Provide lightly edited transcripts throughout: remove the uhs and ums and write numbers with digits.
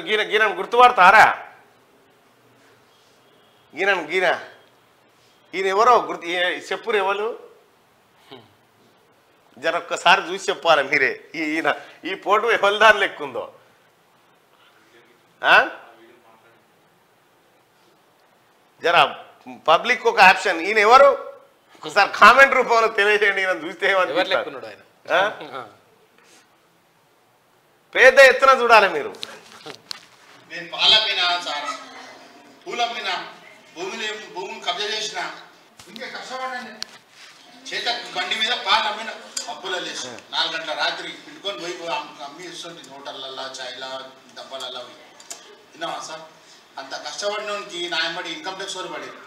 గీనను గుర్తుపడతారా? గీన ఈయన ఎవరో చెప్పురు ఎవరు జరొక్కసారి చూసి చెప్పాలి మీరే. ఈయన ఈ ఫోటో ఎవరి దాని లెక్కుందో జర పబ్లిక్ ఒక ఆప్షన్. ఈయన ఎవరు ఒకసారి కామెంట్ రూపంలో తెలియజేయండి. ఈయన చూస్తే పెద్ద ఎత్తున చూడాలి మీరు. నేను పాలమ్మిన సార్, పూలమ్మిన, భూమిని కబ్జా చేసిన, ఇంకా కష్టపడండి. చేత బండి మీద పాలు అమ్మిన, మబ్బుల లేసి 4 గంటల రాత్రి పిండుకొని పోయి అమ్మి ఇస్తుంది హోటళ్ళల్లో, చాయ్లా, డబ్బాలల్లో. విన్నావా సార్? అంత కష్టపడినోనికి నా ఎంబడి ఇన్కమ్ ట్యాక్స్ వాళ్ళు పడేది.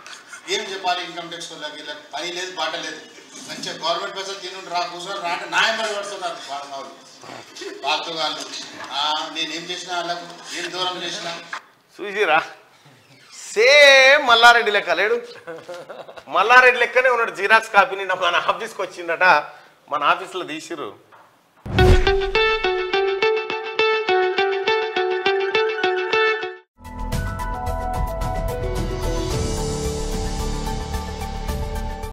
ఏం చెప్పాలి ఇన్కమ్ ట్యాక్స్ వాళ్ళకి? పని లేదు, బాట లేదు, మంచిగా గవర్నమెంట్ పైసలు తిని కూర్చొని రా అంటే నా ఎంబడి పడుతున్నారు వాళ్ళు వాళ్ళతో వాళ్ళు. నేనేం చేసిన వాళ్ళకు ఏం దూరం చేసిన చూసిరా? సేమ్ మల్లారెడ్డి లెక్క లేడు? మల్లారెడ్డి లెక్కనే ఉన్నాడు. జిరాక్స్ కాపీని మన ఆఫీస్కి వచ్చిందట, మన ఆఫీస్లో తీసిరు.